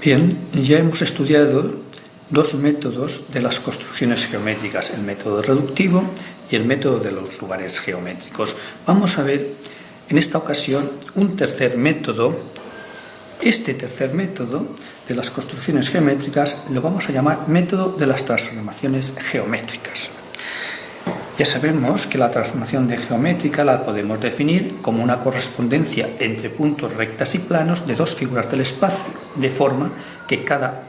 Bien, ya hemos estudiado dos métodos de las construcciones geométricas, el método reductivo y el método de los lugares geométricos. Vamos a ver en esta ocasión un tercer método. Este tercer método de las construcciones geométricas lo vamos a llamar método de las transformaciones geométricas. Ya sabemos que la transformación geométrica la podemos definir como una correspondencia entre puntos rectas y planos de dos figuras del espacio, de forma que cada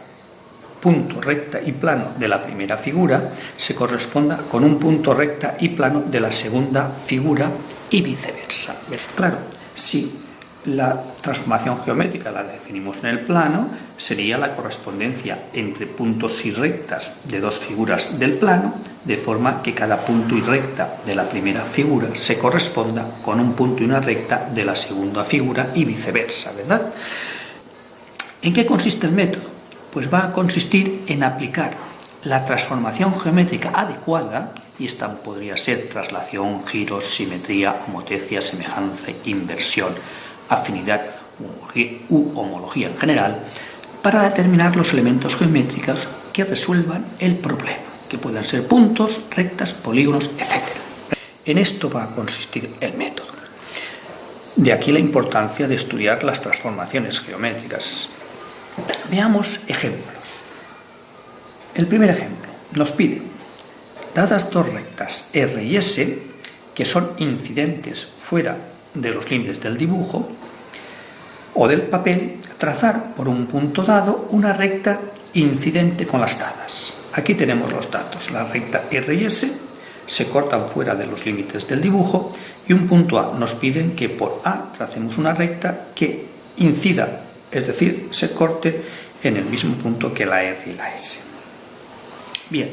punto recta y plano de la primera figura se corresponda con un punto recta y plano de la segunda figura y viceversa. Claro, si la transformación geométrica la definimos en el plano, sería la correspondencia entre puntos y rectas de dos figuras del plano, de forma que cada punto y recta de la primera figura se corresponda con un punto y una recta de la segunda figura y viceversa, ¿verdad? ¿En qué consiste el método? Pues va a consistir en aplicar la transformación geométrica adecuada, y esta podría ser traslación, giros, simetría, homotecia, semejanza, inversión, afinidad u homología en general, para determinar los elementos geométricos que resuelvan el problema, que pueden ser puntos, rectas, polígonos, etc. En esto va a consistir el método. De aquí la importancia de estudiar las transformaciones geométricas. Veamos ejemplos. El primer ejemplo nos pide, dadas dos rectas R y S, que son incidentes fuera de los límites del dibujo o del papel, trazar por un punto dado una recta incidente con las dadas. Aquí tenemos los datos. La recta R y S se cortan fuera de los límites del dibujo y un punto A. Nos piden que por A tracemos una recta que incida, es decir, se corte en el mismo punto que la R y la S. Bien,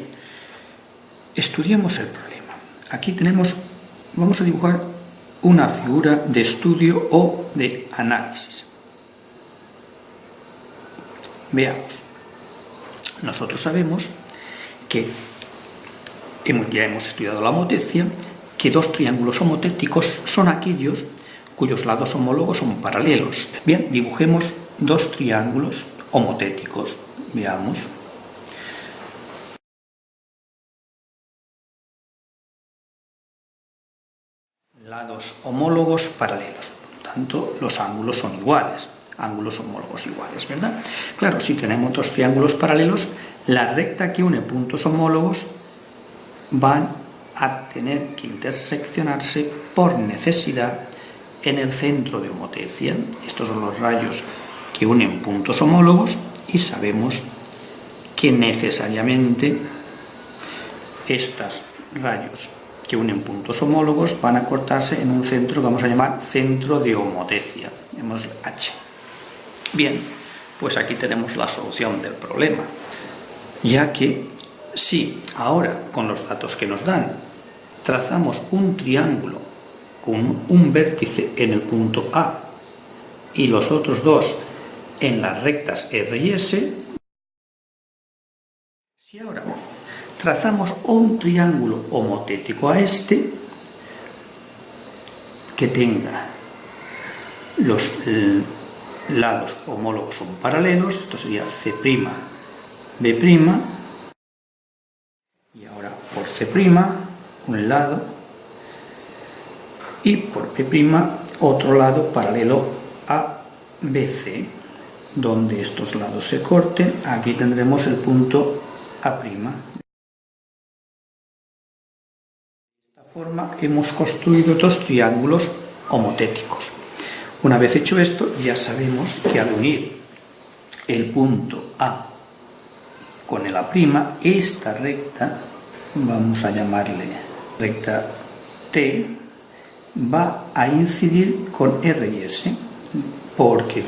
estudiemos el problema. Aquí vamos a dibujar una figura de estudio o de análisis. Veamos. Nosotros sabemos que ya hemos estudiado la homotecia, que dos triángulos homotéticos son aquellos cuyos lados homólogos son paralelos. Bien, dibujemos dos triángulos homotéticos. Veamos. Lados homólogos paralelos, por lo tanto los ángulos son iguales, ángulos homólogos iguales, ¿verdad? Claro, si tenemos dos triángulos paralelos, la recta que une puntos homólogos van a tener que interseccionarse por necesidad en el centro de homotecia. Estos son los rayos que unen puntos homólogos y sabemos que necesariamente estos rayos que unen puntos homólogos van a cortarse en un centro que vamos a llamar centro de homotecia, llamemos H. Bien, pues aquí tenemos la solución del problema, ya que si ahora con los datos que nos dan trazamos un triángulo con un vértice en el punto A y los otros dos en las rectas R y S, si ahora trazamos un triángulo homotético a este, que tenga los lados homólogos son paralelos, esto sería C', B', y ahora por C' un lado y por P' otro lado paralelo a BC, donde estos lados se corten, aquí tendremos el punto A'. Forma hemos construido dos triángulos homotéticos. Una vez hecho esto, ya sabemos que al unir el punto A con el A', esta recta, vamos a llamarle recta T, va a incidir con R y S, porque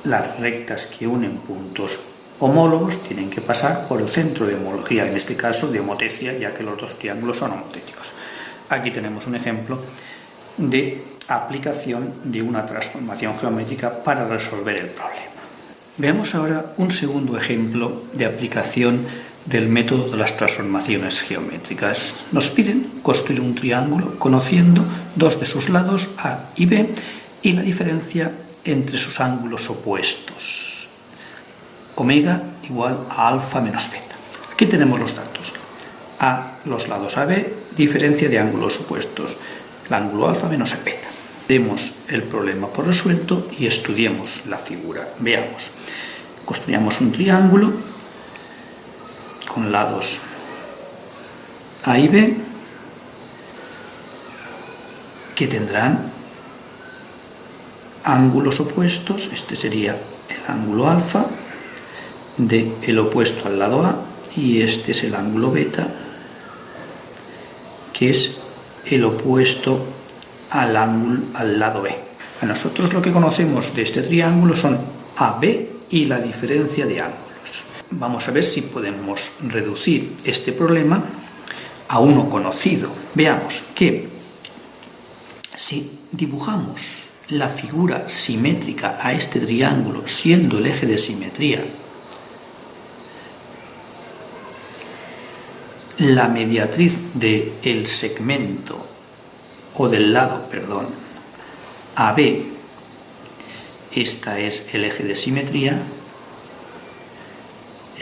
las rectas que unen puntos homólogos tienen que pasar por el centro de homología, en este caso de homotecia, ya que los dos triángulos son homotéticos. Aquí tenemos un ejemplo de aplicación de una transformación geométrica para resolver el problema. Veamos ahora un segundo ejemplo de aplicación del método de las transformaciones geométricas. Nos piden construir un triángulo conociendo dos de sus lados A y B y la diferencia entre sus ángulos opuestos. omega igual a alfa menos beta. Aquí tenemos los datos. A los lados AB, diferencia de ángulos opuestos, el ángulo alfa menos el beta. Demos el problema por resuelto y estudiemos la figura. Veamos. Construyamos un triángulo con lados A y B que tendrán ángulos opuestos. Este sería el ángulo alfa del opuesto al lado A y este es el ángulo beta, que es el opuesto al lado B. A nosotros lo que conocemos de este triángulo son AB y la diferencia de ángulos. Vamos a ver si podemos reducir este problema a uno conocido. Veamos que si dibujamos la figura simétrica a este triángulo siendo el eje de simetría la mediatriz del segmento o del lado, AB, esta es el eje de simetría,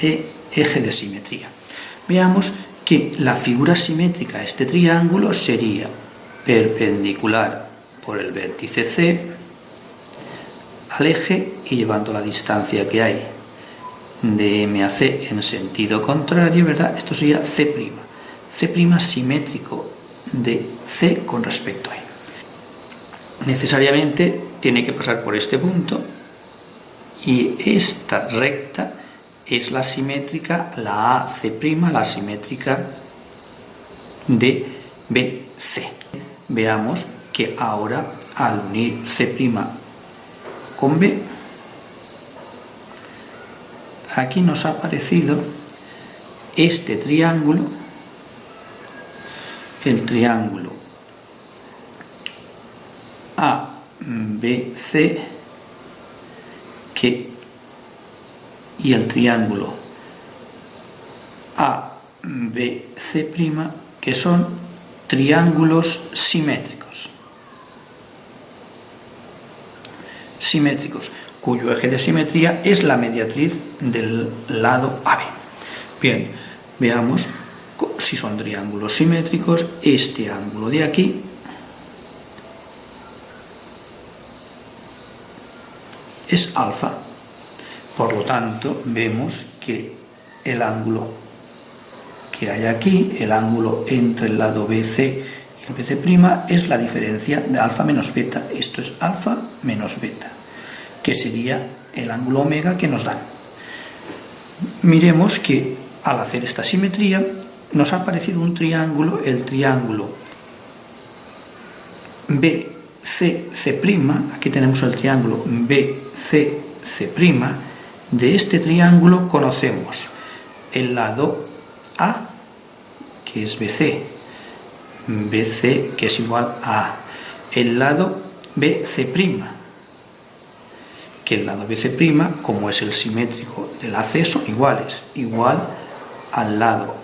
eje de simetría. Veamos que la figura simétrica a este triángulo sería perpendicular por el vértice C al eje y llevando la distancia que hay de M a C en sentido contrario, ¿verdad? Esto sería C'. C' simétrico de C con respecto a E. Necesariamente tiene que pasar por este punto y esta recta es la simétrica, la AC', la simétrica de BC. Veamos que ahora al unir C' con B, aquí nos ha aparecido este triángulo, el triángulo ABC y el triángulo ABC', que son triángulos simétricos, cuyo eje de simetría es la mediatriz del lado AB. Bien, veamos si son triángulos simétricos. Este ángulo de aquí es alfa, por lo tanto vemos que el ángulo que hay aquí, el ángulo entre el lado BC y el BC' es la diferencia de alfa menos beta. Esto es alfa menos beta, que sería el ángulo omega que nos dan. Miremos que al hacer esta simetría nos ha aparecido un triángulo, el triángulo BCC', aquí tenemos el triángulo BCC'. De este triángulo conocemos el lado A, que es BC que es igual a A, el lado BC', que el lado BC', como es el simétrico del AC, son iguales, igual al lado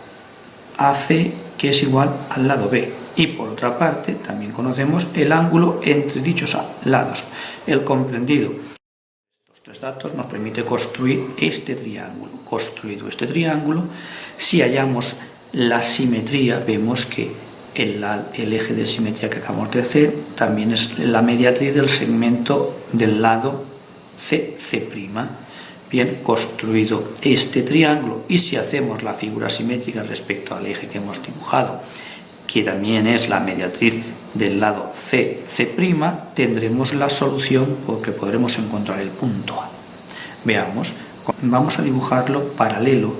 AC, que es igual al lado B. Y por otra parte, también conocemos el ángulo entre dichos lados, el comprendido. Estos tres datos nos permite construir este triángulo. Construido este triángulo, si hallamos la simetría, vemos que el eje de simetría que acabamos de hacer también es la mediatriz del segmento del lado CC'. Bien, construido este triángulo, y si hacemos la figura simétrica respecto al eje que hemos dibujado, que también es la mediatriz del lado CC', tendremos la solución porque podremos encontrar el punto A. Veamos, vamos a dibujarlo paralelo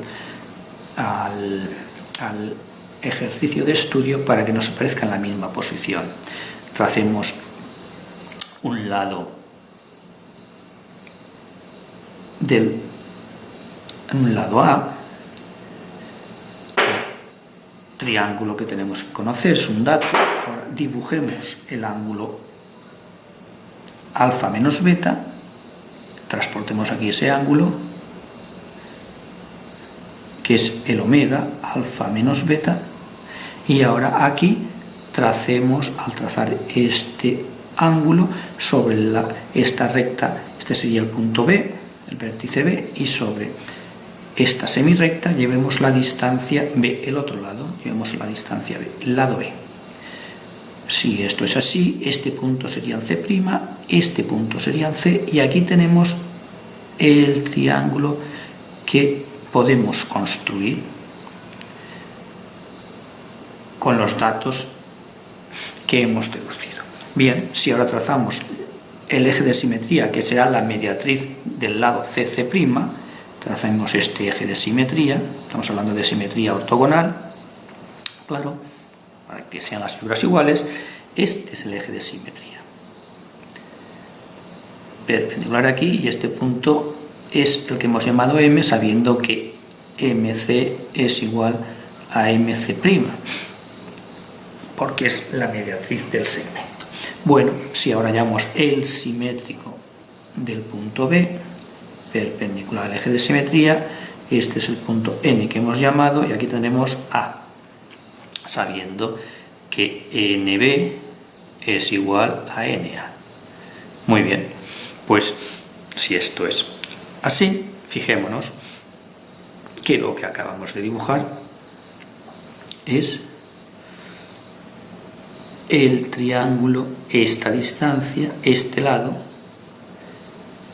al ejercicio de estudio para que nos aparezca en la misma posición. Tracemos un lado A, triángulo que tenemos que conocer, es un dato. Ahora dibujemos el ángulo alfa menos beta, transportemos aquí ese ángulo, que es el omega, alfa menos beta, y ahora aquí tracemos, al trazar este ángulo sobre esta recta, este sería el punto B, el vértice B, y sobre esta semirrecta llevemos la distancia B, el otro lado, llevemos la distancia B, lado B. Si esto es así, este punto sería el C', este punto sería el C, y aquí tenemos el triángulo que podemos construir con los datos que hemos deducido. Bien, si ahora trazamos el eje de simetría, que será la mediatriz del lado CC', trazamos este eje de simetría, estamos hablando de simetría ortogonal, claro, para que sean las figuras iguales, este es el eje de simetría. Perpendicular aquí, y este punto es el que hemos llamado M, sabiendo que MC es igual a MC', porque es la mediatriz del segmento. Bueno, si ahora hallamos el simétrico del punto B, perpendicular al eje de simetría, este es el punto N que hemos llamado, y aquí tenemos A, sabiendo que NB es igual a NA. Muy bien, pues si esto es así, fijémonos que lo que acabamos de dibujar es el triángulo, esta distancia, este lado,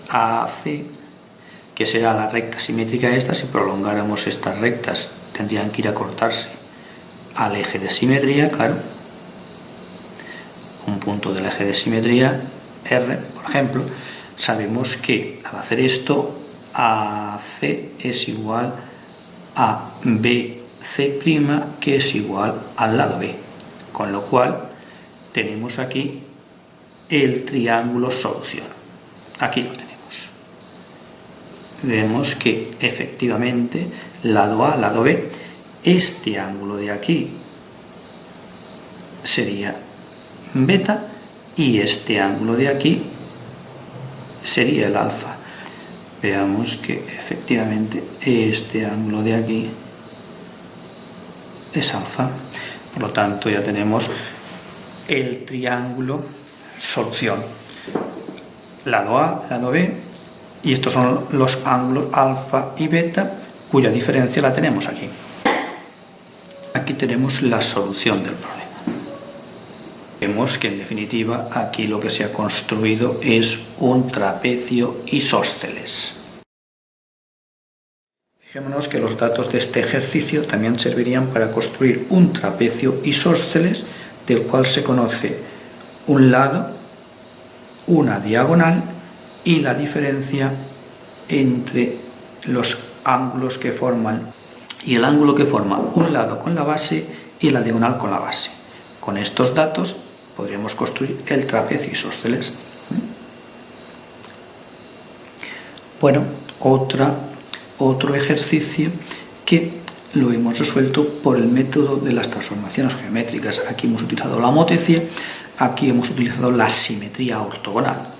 AC, que será la recta simétrica esta. Si prolongáramos estas rectas tendrían que ir a cortarse al eje de simetría, claro, un punto del eje de simetría R, por ejemplo. Sabemos que al hacer esto, AC es igual a BC', que es igual al lado B, con lo cual tenemos aquí el triángulo solución. Aquí lo tenemos. Vemos que efectivamente lado A, lado B, este ángulo de aquí sería beta y este ángulo de aquí sería el alfa. Veamos que efectivamente este ángulo de aquí es alfa. Por lo tanto, ya tenemos el triángulo solución. Lado A, lado B, y estos son los ángulos alfa y beta, cuya diferencia la tenemos aquí. Aquí tenemos la solución del problema. Vemos que en definitiva aquí lo que se ha construido es un trapecio isósceles. Fijémonos que los datos de este ejercicio también servirían para construir un trapecio isósceles, del cual se conoce un lado, una diagonal y la diferencia entre los ángulos que forman, y el ángulo que forma un lado con la base y la diagonal con la base. Con estos datos podríamos construir el trapecio isósceles. Bueno, otro ejercicio que lo hemos resuelto por el método de las transformaciones geométricas. Aquí hemos utilizado la homotecia, aquí hemos utilizado la simetría ortogonal.